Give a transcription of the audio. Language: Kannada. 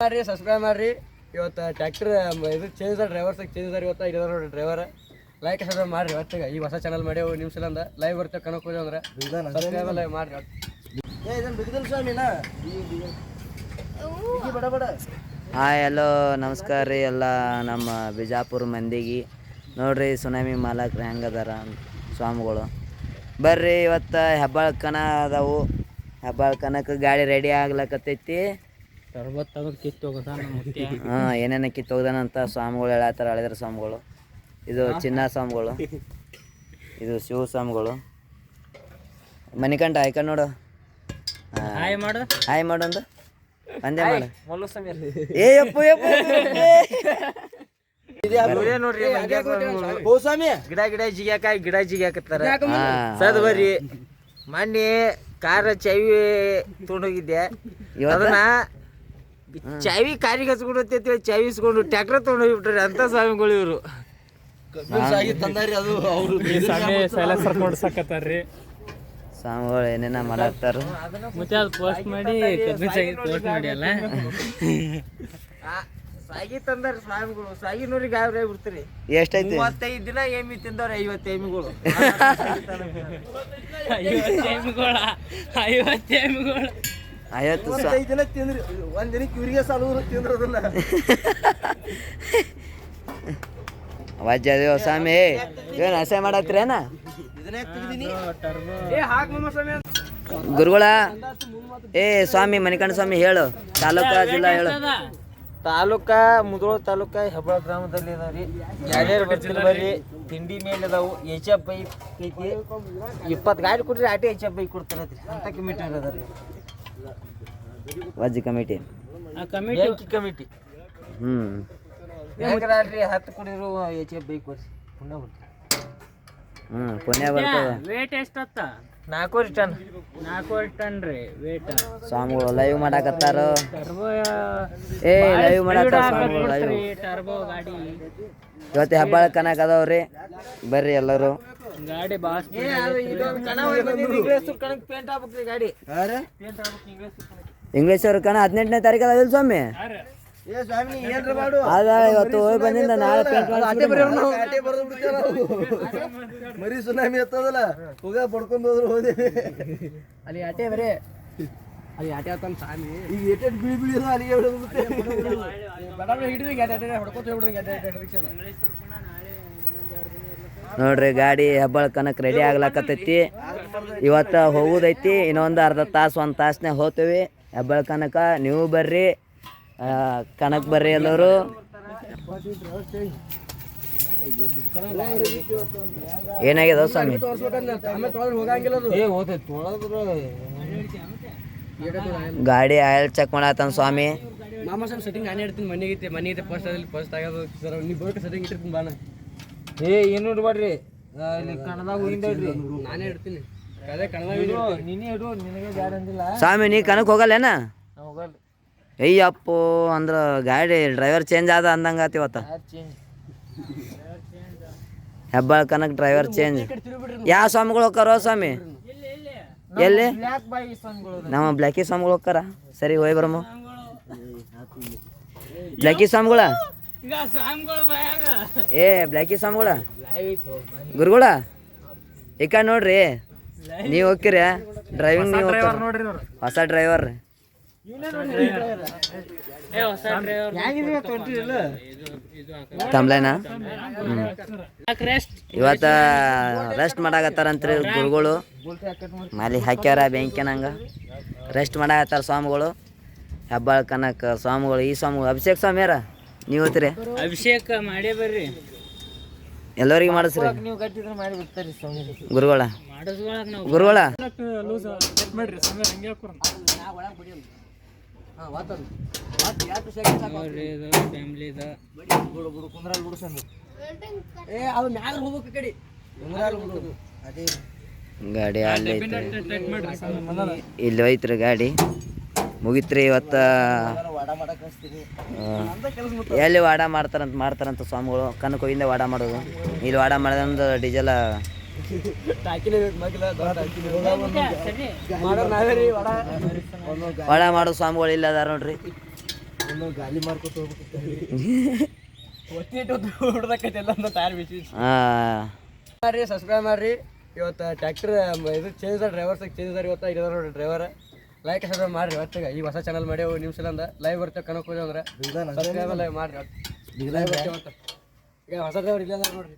ಮಾಡ್ರಿ ಸಬ್ಸ್ಕ್ರೈಬ್ ಮಾಡ್ರಿ. ಇವತ್ತು ಟ್ರ್ಯಾಕ್ಟರ್ ಇದು ಚೇಂಜ್ ಡ್ರೈವರ್ಸ್ ಚೇಂಜ್ ಇವತ್ತು ಇದಾರ ನೋಡಿ ಡ್ರೈವರ್. ಲೈಕ್ ಸಬ್ಸ್ಕ್ರೈಬ್ ಮಾಡ್ರಿ. ಹೊತ್ತಿಗೆ ಈ ಹೊಸ ಚಾನಲ್ ಮಾಡಿ ನಿಮಿಷ ಅಂದ ಲೈವ್ ಬರ್ತೇವೆ ಕನಕ್ ಹೋಗಿ ಅಂದ್ರೆ ಸಬ್ಸ್ಕ್ರೈಬ್ ಲೈವ್ ಮಾಡ್ರಿ. ಹಾಯ್ ಹಲೋ ನಮಸ್ಕಾರ ರೀ ಎಲ್ಲ ನಮ್ಮ ಬಿಜಾಪುರ ಮಂದಿಗೆ. ನೋಡ್ರಿ ಸುನಾಮಿ ಮಾಲಕ್ರು ಹೆಂಗದಾರ ಸ್ವಾಮಿಗಳು. ಬರ್ರಿ ಇವತ್ತು ಹೆಬ್ಬಾಳ್ಕನ ಅದಾವು. ಹೆಬ್ಬಾಳ್ಕನಕ್ಕೆ ಗಾಡಿ ರೆಡಿ ಆಗ್ಲಕತ್ತೈತಿ. ಹಾಂ ಏನೇನ ಕಿತ್ತೋಗ್ದಾನಂತ ಸ್ವಾಮಿಗಳು ಹೇಳತ್ತಾರ, ಹಳೆದ್ರ ಸ್ವಾಮಿಗಳು. ಇದು ಚಿನ್ನ ಸ್ವಾಮಿಗಳು, ಇದು ಶಿವ ಸ್ವಾಮಿಗಳು. ಮಣಿಕಂಠ ಆಯ್ಕ ನೋಡು. ಹಾಯ್ ಮಾಡು ಅಂದ ಅಂದೆ ಮಾಡು. ಏ ಯಪ್ಪು ಗಿಡ ಜಿಗ್ಯಾಕತ್ತಾರ. ಸದ್ ಬರ್ರಿ. ಮೊನ್ನೆ ಕಾರ ಚಾವಿ ತೊಗೊಂಡೋಗಿದ್ದೆ. ಅದನ್ನ ಚಾವಿ ಕಾರಿಗೆ ಹಚ್ಕೊಂಡು ಚಾವಿ ಇಸ್ಕೊಂಡು ಟ್ಯಾಕ್ಟರ್ ತೊಗೊಂಡೋಗ್ಬಿಟ್ರಿ ಅಂತ ಸ್ವಾಮಿಗಳು ಇವರು. ಸ್ವಾಮಿಗಳು ಏನೇನ ಮಾಡತ್ತಾರ. ಪೋಸ್ಟ್ ಮಾಡಿ ಅಲ್ಲ ಸಾಗಿ ತಂದಾರ ಸ್ವಾಮಿಗಳು. ಸಾಗಿ ನೋಡಿ ಗಾಬರಿ ಬಿಡ್ತೀರಿ. ಎಷ್ಟೈತಿ? 35 ದಿನ ಎಮ್ಮಿ ತಿಂದವ್ರ 50 ಎಮ್ಮಿಗಳು. 50 ದಿನ ತಿಂದ್ರಿ. ಒಂದ್ ದಿನಕ್ಕೆ ಇವ್ರಿಗೆ ಸಾಲು ತಿಂದ್ರದನ್ನ ವಜ್ಜದೇವ ಸ್ವಾಮಿ. ಏನು ಹಸೆ ಮಾಡತ್ರೇನ ಗುರುಗಳ? ಏ ಸ್ವಾಮಿ ಮಣಿಕಂಠ ಸ್ವಾಮಿ ಹೇಳು, ತಾಲೂಕಾ ಜಿಲ್ಲಾ ಹೇಳು. ತಾಲೂಕಾ ಮುಧೋಳ ತಾಲೂಕಾ ಹೆಬ್ಬಾಳ ಗ್ರಾಮದಲ್ಲಿ ಅದಾವ್ರಿ. ಯಾರ್ಯಾರು ಬರ್ತೀರಿ ಬರ್ರಿ. ತಿಂಡಿ ಮೇಲೆ ಅದಾವು. HF ಬೈಕ್ ಐತಿ. 20 ಗಾಡಿ ಕೊಡ್ರಿ ಆಟೆ HF ಬೈಕ್ ಕೊಡ್ತಾರತ್ರಿ ಅಂತ ಕಮಿಟಿ ಅದಾರಿ. ವಜ್ಜಿ ಕಮಿಟಿ ಕಮಿಟಿ ಹೆಂಗ್ರಿ 10 ಕುಡಿದ್ರು HF ಬೈಕ್ ಕೊಡ್ರಿ ಪುಣ್ಯ ಬರ್ತೀರಿ. ಪುಣ್ಯ ಬರ್ತದ. ವೇಟ್ ಎಷ್ಟತ್ತ? 4 ಟನ್. 4 ಟನ್ ರೀ ವೇಟ್. ಸ್ವಾಮಿಗಳು ಲೈವ್ ಮಾಡಾಕತ್ತಾರ. ಏ ಲೈವ್ ಮಾಡಾಕತ್ತಾರ ಸ್ವಾಮಿಗಳು ಲೈವ್. ಟರ್ಬೋ ಗಾಡಿ ಇವತ್ತು ಹೆಬ್ಬಾಳ ಕನಕ ಅದಾವ್ರಿ. ಬರ್ರಿ ಎಲ್ಲರೂ. ಗಾಡಿ ಬಾಸ್ ಪೇಂಟ್ ಆಗ್ಬೇಕ್ರಿ ಗಾಡಿ. ಇಂಗ್ಲೀಷ್ ಅವ್ರ ಕಣ 18ನೇ ತಾರೀಕು ಅದಾವಿಲ್ಲ ಸ್ವಾಮಿ? ಅದ ಇವತ್ತು ಹೋಗಿ ಬಂದಿಂದ ನಾಳೆ ಪೇಂಟ್ ಮರಿ ಸುನಾಮಿ ಎತ್ತದಲ್ಲ ಹೋಗ ಪಡ್ಕೊಂಡು ಹೋದ್ರು ಹೋದೆ ಅಲ್ಲಿ ಆಟೆ ಬರೇ ಅಲ್ಲಿ ಆಟೆ ಆತ ಸ್ವಾಮಿ. ಈಗ ಏಟೆಟ್ ಬಿಳಿ ಅಲ್ಲಿಗೆ ಹಿಡಿದು ಹೊಡ್ಕೊತ ಹೋಗ್ಬಿಡ್ರಿ. ನೋಡ್ರಿ ಗಾಡಿ ಹೆಬ್ಬಾಳ ಕನಕ್ ರೆಡಿ ಆಗ್ಲಾಕತ್ತೈತಿ. ಇವತ್ತು ಹೋಗುದೈತಿ. ಇನ್ನೊಂದು ಅರ್ಧ ತಾಸು 1 ತಾಸ್ನಾಗ ಹೋಗ್ತೀವಿ ಹೆಬ್ಬಾಳ ಕನಕ. ನೀವು ಬರ್ರಿ ಕನಕ್ ಬರ್ರಿ ಎಲ್ಲರೂ. ಏನಾಗ್ಯದ ಸ್ವಾಮಿ? ಗಾಡಿ ಆಯಿಲ್ ಚೆಕ್ ಮಾಡತ್ತಾನ ಸ್ವಾಮಿ. ಮಾಮ ಸರ್ ಸೆಟ್ಟಿಂಗ್ ನಾನೇ ಇಡ್ತೀನಿ. ಮನೆಗೆ ಫಸ್ಟ್ ಆಗೋದು ಸರ್. ನೀವು ಬೋರ್ಡ್ ಸೆಟ್ಟಿಂಗ್ ಇಟ್ಟಿರ್ತೀನಿ ಬಾಣ. ಏನು ಇಡ್ಬೇಡ್ರಿ. ಇಲ್ಲಿ ಕಣದಾಗ ಹೋಗಿದ್ರಿ ನಾನೇ ಇಡ್ತೀನಿ. ಅದೇ ಕಣದಾಗ ನೀನೇ ಇಡು. ನಿನಗೆ ಬ್ಯಾಡ ಅಂದಿಲ್ಲ ಸ್ವಾಮಿ. ನೀ ಕನಕ್ ಹೋಗಲ್ಲೇನ? ಹೋಗಲ್ರಿ. ಅಯ್ಯಪ್ಪೋ ಅಂದ್ರ ಗಾಡಿ ಡ್ರೈವರ್ ಚೇಂಜ್ ಆದ ಅಂದಂಗ ಆತಿವತ್ತ. ಹೆಬ್ಬಾಳ ಕನಕ್ ಡ್ರೈವರ್ ಚೇಂಜ್. ಯಾವ ಸ್ವಾಮಿಗಳು ಹೋಗ್ತಾರೋ ಸ್ವಾಮಿ? ಎಲ್ಲಿ? ನಮ್ಮ ಬ್ಲ್ಯಾಕಿ ಸ್ವಾಮಿಗಳು ಹೋಗ್ತಾರ. ಸರಿ ಹೋಯ್ ಬರಮ್ಮ. ಬ್ಲ್ಯಾಕಿ ಸ್ವಾಮಿಗಳ? ಏ ಬ್ಲ್ಯಾಕಿ ಸ್ವಾಮಿಗಳ ಗುರುಗಳ ಈ ಕಡೆ ನೋಡ್ರಿ. ನೀವು ಹೋಗ್ತೀರ ಡ್ರೈವಿಂಗ್? ನೀವು ಹೊಸ ಡ್ರೈವರ್ ತಮ್ಲೇನಾ? ಇವತ್ತ ರೆಸ್ಟ್ ಮಾಡಾಕತ್ತಾರಂತ್ರಿ ಗುರುಗಳು. ಮಾಲಿ ಹಾಕ್ಯಾರ ಬೆಂಕಿನಂಗ ರೆಸ್ಟ್ ಮಾಡಾಕತ್ತಾರ ಸ್ವಾಮಿಗಳು. ಹೆಬ್ಬಾಳ ಕನಕ ಸ್ವಾಮಿಗಳು. ಈ ಸ್ವಾಮಿಗಳು ಅಭಿಷೇಕ್ ಸ್ವಾಮಿ ಯಾರ? ನೀವು ಹೋಗ್ತೀರಿ? ಅಭಿಷೇಕ ಮಾಡೇ ಬರ್ರಿ. ಎಲ್ಲರಿಗೆ ಮಾಡಿಸ್ರಿ ನೀವು ಗಟ್ಟಿದ್ರೆ ಮಾಡಿ ಬಿಡ್ತಾರಿ ಸ್ವಾಮಿ ಗುರುಗಳ. ಗುರುಗಳ ಗಾಡಿ ಅಲ್ಲಿ ಇಲ್ಲಿ ಹೋಯ್ತ್ರಿ ಗಾಡಿ. ಮುಗಿತ್ರಿ ಇವತ್ತ. ಎಲ್ಲಿ ವಾಡ ಮಾಡ್ತಾರಂತ ಸ್ವಾಮಿಗಳು. ಕನಕ ಹೋಗಿಂದ ವಾಡ ಮಾಡೋದು. ಇಲ್ಲಿ ವಾಡ ಮಾಡೋದಂದ್ರೆ ಡೀಸೆಲ್ ವಡ ಮಾಡೋ ಸ್ವಾಮಿಗಳು ಇಲ್ಲ ಅದಾರ ನೋಡ್ರಿ. ಗಾಲಿ ಮಾಡ್ಕೊತ ಹೋಗ್ಬೇಕು. ಹೊಡೆದಕ್ಕೈತೆ ಎಲ್ಲ ಟೈರ್ ಬಿಸಿ ಹಾಂ ಮಾಡ್ರಿ, ಸಬ್ಸ್ಕ್ರೈಬ್ ಮಾಡ್ರಿ. ಇವತ್ತು ಟ್ಯಾಕ್ಟರ್ ಇದು ಚೇಂಜ್ ಡ್ರೈವರ್ಸ್ ಚೇಂಜ್ ಅದಾರ ಇವತ್ತು ಇದಾರ ನೋಡಿ ಡ್ರೈವರ್. ಲೈಕ್ ಸಬ್ಸ್ಕ್ರೈಬ್ ಮಾಡ್ರಿ ಒಟ್ಟಿಗೆ. ಈ ಹೊಸ ಚಾನಲ್ ಮಾಡಿ ನಿಮಿಷ ಅಂದ ಲೈವ್ ಬರ್ತೇವೆ ಕನಕ ಹೋದ್ರೆ ಅಂದ್ರೆ ಸಬ್ಸ್ಕ್ರೈಬ್ ಲೈವ್ ಮಾಡ್ರಿ. ಲೈವ್ ಬರ್ತೇವೆ ಇವತ್ತು. ಈಗ ಹೊಸ ಡ್ರೈವರ್ ಇಲ್ಲ ನೋಡ್ರಿ.